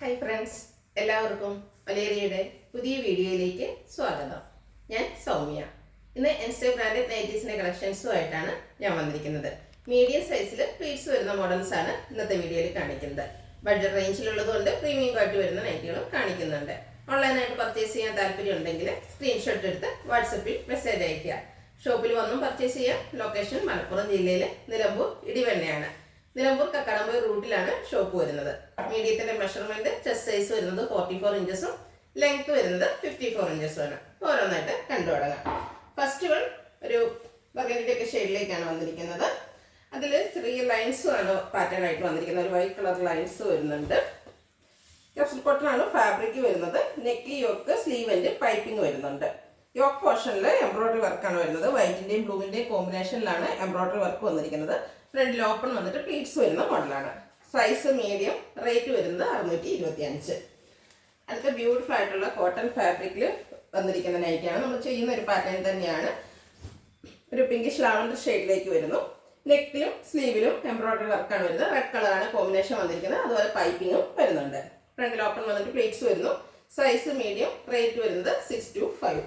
Hi friends, എല്ലാവർക്കും മലേറിയയുടെ പുതിയ വീഡിയോയിലേക്ക് സ്വാഗതം. ഞാൻ സൗമ്യ. ഇന്ന് എൻസ്റ്റേ ബ്രാൻഡഡ് നൈറ്റീസിൻ്റെ കളക്ഷൻസുമായിട്ടാണ് ഞാൻ വന്നിരിക്കുന്നത്. മീഡിയം സൈസിൽ പ്ലീറ്റ്സ് വരുന്ന മോഡൽസാണ് ഇന്നത്തെ വീഡിയോയിൽ കാണിക്കുന്നത്. ബഡ്ജറ്റ് റേഞ്ചിലുള്ളതുകൊണ്ട് പ്രീമിയം ക്വാളിറ്റി വരുന്ന നൈറ്റികളും കാണിക്കുന്നുണ്ട്. ഓൺലൈനായിട്ട് പർച്ചേസ് ചെയ്യാൻ താല്പര്യം ഉണ്ടെങ്കിൽ സ്ക്രീൻഷോട്ട് എടുത്ത് വാട്സപ്പിൽ മെസ്സേജ് അയയ്ക്കുക. ഷോപ്പിൽ വന്നും പർച്ചേസ് ചെയ്യാം. ലൊക്കേഷൻ മലപ്പുറം ജില്ലയിലെ നിലമ്പൂർ ഇടിവെണ്ണയാണ്. നിലമ്പൂർ കക്കാടംപൊയിൽ റൂട്ടിലാണ് ഷോപ്പ് വരുന്നത്. മീഡിയത്തിന്റെ മെഷർമെന്റ് ചെസ്റ്റ് സൈസ് വരുന്നത് 44 ഇഞ്ചസും ലെങ്ത് വരുന്നത് 54 ഇഞ്ചസും ആണ്. ഓരോന്നായിട്ട് കണ്ടു തുടങ്ങാം. ഫസ്റ്റ് വൺ ഒരു ബർഗണ്ടിയുടെ ഒക്കെ ഷെയ്ഡിലേക്കാണ് വന്നിരിക്കുന്നത്. അതിൽ ചെറിയ ലൈൻസും ആണ് പാറ്റേൺ ആയിട്ട് വന്നിരിക്കുന്നത്. ഒരു വൈറ്റ് കളർ ലൈൻസ് വരുന്നുണ്ട്. ക്യാപ്സൂൾ കോട്ടൺ ആണ് ഫാബ്രിക് വരുന്നത്. നെക്ക് യോക്ക് സ്ലീവെന്റ് പൈപ്പിംഗ് വരുന്നുണ്ട്. യോക്ക് പോർഷനിൽ എംബ്രോയിഡറി വർക്കാണ് വരുന്നത്. വൈറ്റിന്റെയും ബ്ലൂവിന്റെയും കോമ്പിനേഷനിലാണ് എംബ്രോയിഡറി വർക്ക് വന്നിരിക്കുന്നത്. ഫ്രണ്ടിൽ ഓപ്പൺ വന്നിട്ട് പ്ലീറ്റ്സ് വരുന്ന മോഡലാണ്. സൈസ് മീഡിയം, റേറ്റ് വരുന്നത് 625. അടുത്ത ബ്യൂട്ടിഫുൾ ആയിട്ടുള്ള കോട്ടൺ ഫാബ്രിക്കിൽ വന്നിരിക്കുന്ന നൈറ്റിയാണ്. നമ്മൾ ചെയ്യുന്ന ഒരു പാറ്റേൺ തന്നെയാണ്. ഒരു പിങ്കിഷ് ലാവൻഡർ ഷെയ്ഡിലേക്ക് വരുന്നു. നെക്കിലും സ്ലീവിലും എംബ്രോയിഡറി വർക്കാണ് വരുന്നത്. റെഡ് കളറാണ് കോമ്പിനേഷൻ വന്നിരിക്കുന്നത്. അതുപോലെ പൈപ്പിങ്ങും വരുന്നുണ്ട്. ഫ്രണ്ടിൽ ഓപ്പൺ വന്നിട്ട് പ്ലീറ്റ്സ് വരുന്നു. സൈസ് മീഡിയം, റേറ്റ് വരുന്നത് 625.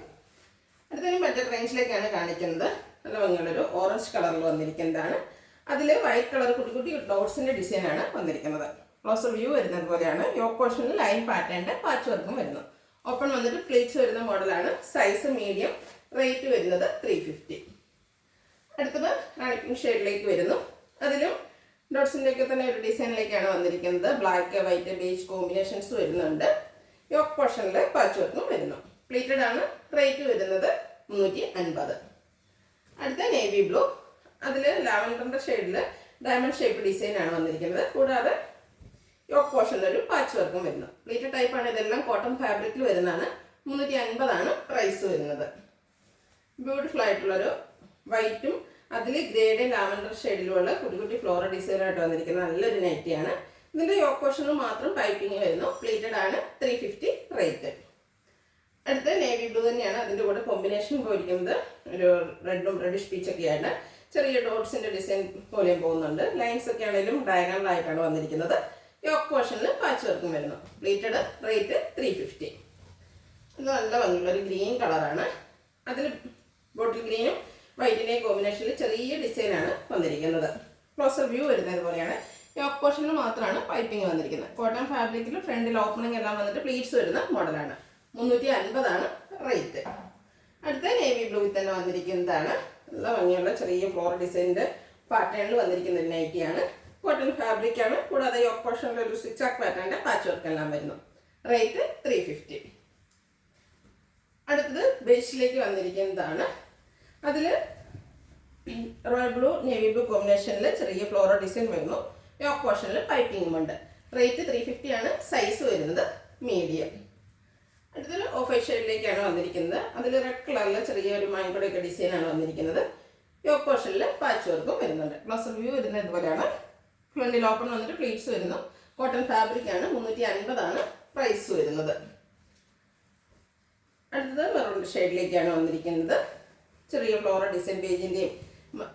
അടുത്തൊരു ബഡ്ജറ്റ് റേഞ്ചിലേക്കാണ് കാണിക്കുന്നത്. നല്ല ഭംഗിയുള്ളൊരു ഓറഞ്ച് കളറിൽ വന്നിരിക്കുന്നതാണ്. അതിൽ വൈറ്റ് കളർ കുട്ടി കുട്ടി ഡോട്ട്സിൻ്റെ ഡിസൈനാണ് വന്നിരിക്കുന്നത്. ക്ലോസർ വ്യൂ വരുന്നത് പോലെയാണ്. യോക്ക് പോർഷനിൽ ലൈൻ പാറ്റേണിൻ്റെ പാച്ച് വർക്കും വരുന്നു. ഓപ്പൺ വന്നിട്ട് പ്ലീറ്റ്സ് വരുന്ന മോഡലാണ്. സൈസ് മീഡിയം, റേറ്റ് വരുന്നത് 350. അടുത്തത് റാണി പിങ്ക് ഷെയ്ഡിലേക്ക് വരുന്നു. അതിലും ഡോട്ട്സിൻ്റെ ഒക്കെ തന്നെ ഒരു ഡിസൈനിലേക്കാണ് വന്നിരിക്കുന്നത്. ബ്ലാക്ക്, വൈറ്റ്, ബേജ് കോമ്പിനേഷൻസ് വരുന്നുണ്ട്. യോക്ക് പോർഷനിൽ പാച്ച് വർക്കും വരുന്നു. പ്ലീറ്റഡ് ആണ്. റേറ്റ് വരുന്നത് 350. അടുത്ത നേവി ബ്ലൂ. അതിൽ ലാവൻഡറിൻ്റെ ഷെയ്ഡിൽ ഡയമണ്ട് ഷേപ്പ് ഡിസൈനാണ് വന്നിരിക്കുന്നത്. കൂടാതെ യോക്ക് പോർഷനിൽ ഒരു പാച്ച് വർക്കും വരുന്നു. പ്ലീറ്റഡ് ടൈപ്പാണ്. ഇതെല്ലാം കോട്ടൺ ഫാബ്രിക്കിൽ വരുന്നതാണ്. 350 പ്രൈസ് വരുന്നത്. ബ്യൂട്ടിഫുൾ ആയിട്ടുള്ളൊരു വൈറ്റും അതിൽ ഗ്രേഡും ലാവൻഡർ ഷെയ്ഡിലുമുള്ള കുട്ടി കുട്ടി ഫ്ലോറൽ ഡിസൈനായിട്ട് വന്നിരിക്കുന്ന നല്ലൊരു നൈറ്റിയാണ്. ഇതിൻ്റെ യോക്ക് പോർഷനിൽ മാത്രം പൈപ്പിംഗ് വരുന്നു. പ്ലീറ്റഡ് ആണ്. 350 റേറ്റ്. അടുത്ത നേവി ബ്ലൂ തന്നെയാണ്. അതിൻ്റെ കൂടെ കോമ്പിനേഷൻ പോയിരിക്കുന്നത് ഒരു റെഡും റെഡിഷ് പീച്ചൊക്കെയാണ്. ചെറിയ ഡോട്ട്സിൻ്റെ ഡിസൈൻ പോലെയും പോകുന്നുണ്ട്. ലൈൻസ് ഒക്കെ ആണെങ്കിലും ഡയഗണലായിട്ടാണ് വന്നിരിക്കുന്നത്. യോക്ക് പോർഷനിൽ പാച്ച് വർക്കും വരുന്നു. Pleated, rate 350. ഇത് നല്ല ഭംഗിയുള്ള ഒരു ഗ്രീൻ കളറാണ്. അതിൽ ബോട്ടിൽ ഗ്രീനും വൈറ്റിൻ്റെയും കോമ്പിനേഷനിൽ ചെറിയ ഡിസൈനാണ് വന്നിരിക്കുന്നത്. ക്ലോസർ വ്യൂ വരുന്നത് പോലെയാണ്. യോക്ക് പോർഷനിൽ മാത്രമാണ് പൈപ്പിംഗ് വന്നിരിക്കുന്നത്. കോട്ടൺ ഫാബ്രിക്കിൽ ഫ്രണ്ടിൽ ഓപ്പണിംഗ് എല്ലാം വന്നിട്ട് പ്ലീറ്റ്സ് വരുന്ന മോഡലാണ്. 350 റേറ്റ്. അടുത്ത നേവി ബ്ലൂവിൽ തന്നെ വന്നിരിക്കുന്നതാണ്. നല്ല ഭംഗിയുള്ള ചെറിയ ഫ്ലോറൽ ഡിസൈനിൻ്റെ പാറ്റേണിൽ വന്നിരിക്കുന്ന ഒരു നൈറ്റിയാണ്. കോട്ടൺ ഫാബ്രിക്കാണ്. കൂടാതെ യോക്ക് പോർഷനിൽ ഒരു സിക്സാക്ക് പാറ്റേണിൻ്റെ പാച്ച് വർക്ക് എല്ലാം വരുന്നു. റേറ്റ് 350. അടുത്തത് ബേസിലേക്ക് വന്നിരിക്കുന്നതാണ്. അതിൽ റോയൽ ബ്ലൂ നേവി ബ്ലൂ കോമ്പിനേഷനിൽ ചെറിയ ഫ്ലോറൽ ഡിസൈൻ വരുന്നു. യോക്ക് പോർഷനിൽ പൈപ്പിങ്ങും ഉണ്ട്. റേറ്റ് 350 ആണ്. സൈസ് വരുന്നത് മീഡിയം. അടുത്തൊരു ഓഫ് വൈറ്റ് ഷെയ്ഡിലേക്കാണ് വന്നിരിക്കുന്നത്. അതിൽ റെഡ് കളറിൽ ചെറിയൊരു മാങ്കോടെയൊക്കെ ഡിസൈനാണ് വന്നിരിക്കുന്നത്. യോക്ക് പോർഷനിൽ പാച്ച് വർക്കും വരുന്നുണ്ട്. ക്ലോസർ വ്യൂ വരുന്നത് ഇതുപോലെയാണ്. ഫ്രണ്ടിൽ ഓപ്പൺ വന്നിട്ട് പ്ലീറ്റ്സ് വരുന്നു. കോട്ടൺ ഫാബ്രിക്കാണ്. 350 പ്രൈസ് വരുന്നത്. അടുത്തത് മെറൂൺ ഷെയ്ഡിലേക്കാണ് വന്നിരിക്കുന്നത്. ചെറിയ ഫ്ലോറൽ ഡിസൈൻ പേജിൻ്റെയും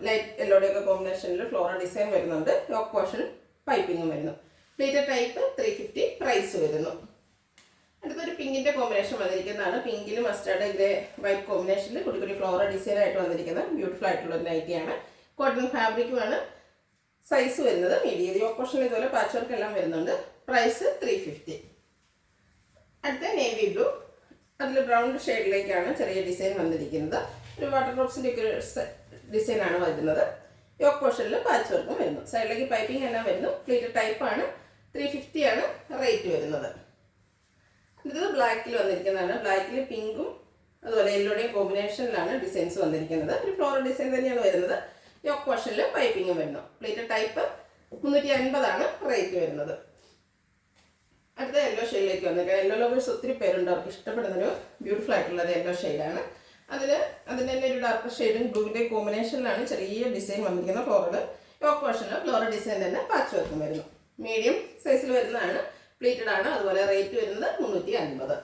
ലൈറ്റ് യെല്ലോടെയൊക്കെ കോമ്പിനേഷനിൽ ഫ്ലോറൽ ഡിസൈൻ വരുന്നുണ്ട്. യോക്ക് പോർഷൻ പൈപ്പിങ്ങും വരുന്നു. പ്ലീറ്റഡ് ടൈപ്പ് 350 പ്രൈസ് വരുന്നു. അടുത്തൊരു പിങ്കിൻ്റെ കോമ്പിനേഷൻ വന്നിരിക്കുന്നതാണ്. പിങ്കിൽ മസ്റ്റാർഡ് ഗ്രേ വൈറ്റ് കോമ്പിനേഷനിൽ കുട്ടി കുട്ടി ഫ്ലോറൽ ഡിസൈനായിട്ട് വന്നിരിക്കുന്ന ബ്യൂട്ടിഫുൾ ആയിട്ടുള്ള ഒരു നൈറ്റിയാണ്. കോട്ടൺ ഫാബ്രിക്കുമാണ്. സൈസ് വരുന്നത് മീഡിയം. യോക്ക് പോർഷനിൽ ഇതുപോലെ പാച്ച് വർക്ക് എല്ലാം വരുന്നുണ്ട്. പ്രൈസ് 350. അടുത്ത നേവി ബ്ലൂ. അതിൽ ബ്രൗൺ ഷെയ്ഡിലേക്കാണ് ചെറിയ ഡിസൈൻ വന്നിരിക്കുന്നത്. ഒരു വാട്ടർ ഡ്രോപ്സിൻ്റെ ഒക്കെ ഡിസൈനാണ് വരുന്നത്. യോക്ക് പോർഷനിൽ പാച്ച് വർക്കും വരുന്നു. സൈഡിലേക്ക് പൈപ്പിംഗ് എല്ലാം വരുന്നു. പ്ലീറ്റഡ് ടൈപ്പാണ്. 350 റേറ്റ് വരുന്നത്. ഇത് ബ്ലാക്കിൽ വന്നിരിക്കുന്നതാണ്. ബ്ലാക്കിൽ പിങ്കും അതുപോലെ യെല്ലോടെയും കോമ്പിനേഷനിലാണ് ഡിസൈൻസ് വന്നിരിക്കുന്നത്. ഒരു ഫ്ലോറൽ ഡിസൈൻ തന്നെയാണ് വരുന്നത്. യോക്ക് പോർഷനിൽ പൈപ്പിങ്ങും വരുന്നു. പ്ലീറ്റഡ് ടൈപ്പ് 350 റേറ്റ് വരുന്നത്. അടുത്ത യെല്ലോ ഷെയ്ഡിലേക്ക് വന്നിരിക്കുന്നത്. യെല്ലോ ലവേഴ്സ് ഒത്തിരി പേരുണ്ട്. അവർക്ക് ഇഷ്ടപ്പെടുന്നൊരു ബ്യൂട്ടിഫുൾ ആയിട്ടുള്ളത് യെല്ലോ ഷെയ്ഡാണ്. അതിൻ്റെ തന്നെ ഒരു ഡാർക്ക് ഷെയ്ഡും ബ്ലൂവിൻ്റെ കോമ്പിനേഷനിലാണ് ചെറിയ ഡിസൈൻ വന്നിരിക്കുന്ന ഫ്ലോറൽ. യോക്ക് പോർഷനിൽ ഫ്ലോറൽ ഡിസൈൻ തന്നെ പാച്ച് വർക്കും വരുന്നു. മീഡിയം സൈസിൽ വരുന്നതാണ്. പ്ലീറ്റഡ് ആണ്. അതുപോലെ റേറ്റ് വരുന്നത് 350.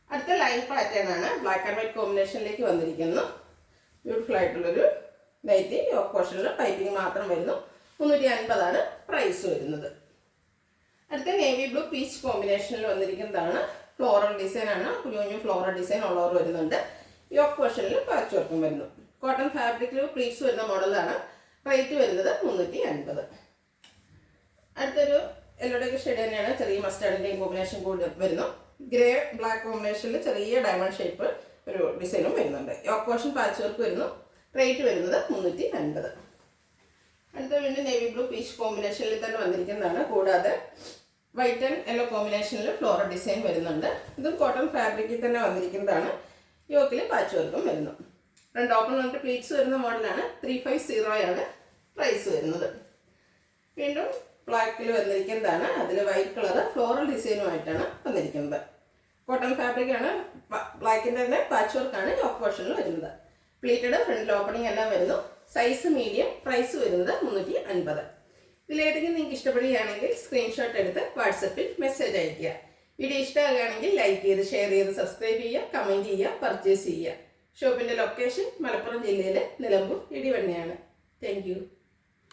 അടുത്ത ലൈൻ പാറ്റേൺ ആണ്. ബ്ലാക്ക് ആൻഡ് വൈറ്റ് കോമ്പിനേഷനിലേക്ക് വന്നിരിക്കുന്നു. ബ്യൂട്ടിഫുൾ ആയിട്ടുള്ളൊരു നൈറ്റി. യോക്ക് പോർഷനിൽ പൈപ്പിംഗ് മാത്രം വരുന്നു. 350 പ്രൈസ് വരുന്നത്. അടുത്ത നേവി ബ്ലൂ പീച്ച് കോമ്പിനേഷനിൽ വന്നിരിക്കുന്നതാണ്. ഫ്ലോറൽ ഡിസൈനാണ്. കുഞ്ഞു ഫ്ലോറൽ ഡിസൈൻ ഉള്ളവർ വരുന്നുണ്ട്. യോക്ക് പോർഷനിൽ പാച്ച് വർക്കും വരുന്നു. കോട്ടൺ ഫാബ്രിക്കിൽ പ്ലീറ്റ്സ് വരുന്ന മോഡലാണ്. റേറ്റ് വരുന്നത് 350. അടുത്തൊരു യെല്ലോയുടെ ഷെയ്ഡ് തന്നെയാണ്. ചെറിയ മസ്റ്റാർഡിൻ്റെയും കോമ്പിനേഷൻ കൂടി വരുന്നു. ഗ്രേ ബ്ലാക്ക് കോമ്പിനേഷനിൽ ചെറിയ ഡയമണ്ട് ഷേപ്പ് ഒരു ഡിസൈനും വരുന്നുണ്ട്. യോക്ക് പോർഷൻ പാച്ച് വർക്ക് വരുന്നു. റേറ്റ് വരുന്നത് 350. അടുത്ത വീണ്ടും നേവി ബ്ലൂ പീച്ച് കോമ്പിനേഷനിൽ തന്നെ വന്നിരിക്കുന്നതാണ്. കൂടാതെ വൈറ്റ് ആൻഡ് യെല്ലോ കോമ്പിനേഷനിൽ ഫ്ലോറൽ ഡിസൈൻ വരുന്നുണ്ട്. ഇതും കോട്ടൺ ഫാബ്രിക്കിൽ തന്നെ വന്നിരിക്കുന്നതാണ്. യോക്കിൽ പാച്ച് വർക്കും വരുന്നു. ഫ്രണ്ട് ഓപ്പൺ വന്നിട്ട് പ്ലീറ്റ്സ് വരുന്ന മോഡലാണ്. 350 ആണ് പ്രൈസ് വരുന്നത്. വീണ്ടും ബ്ലാക്കിൽ വന്നിരിക്കുന്നതാണ്. അതിൽ വൈറ്റ് കളർ ഫ്ലോറൽ ഡിസൈനുമായിട്ടാണ് വന്നിരിക്കുന്നത്. കോട്ടൺ ഫാബ്രിക്കാണ്. ബ്ലാക്കിൻ്റെ തന്നെ പാച്ച് വർക്കാണ് യോക്ക് പോർഷനിൽ വരുന്നത്. പ്ലീറ്റഡ് ഫ്രണ്ടിൽ ഓപ്പണിംഗ് എല്ലാം വരുന്നു. Size medium. പ്രൈസ് വരുന്നത് 350. ഇതിലേതെങ്കിലും നിങ്ങൾക്ക് ഇഷ്ടപ്പെടുകയാണെങ്കിൽ സ്ക്രീൻഷോട്ട് എടുത്ത് വാട്സപ്പിൽ മെസ്സേജ് അയയ്ക്കുക. വീഡിയോ ഇഷ്ടമാകുകയാണെങ്കിൽ ലൈക്ക് ചെയ്ത്, ഷെയർ ചെയ്ത്, സബ്സ്ക്രൈബ് ചെയ്യുക, കമൻറ്റ് ചെയ്യുക, പർച്ചേസ് ചെയ്യുക. ഷോപ്പിൻ്റെ ലൊക്കേഷൻ മലപ്പുറം ജില്ലയിലെ നിലമ്പൂർ ഇടിവണ്ണയാണ്. Thank you.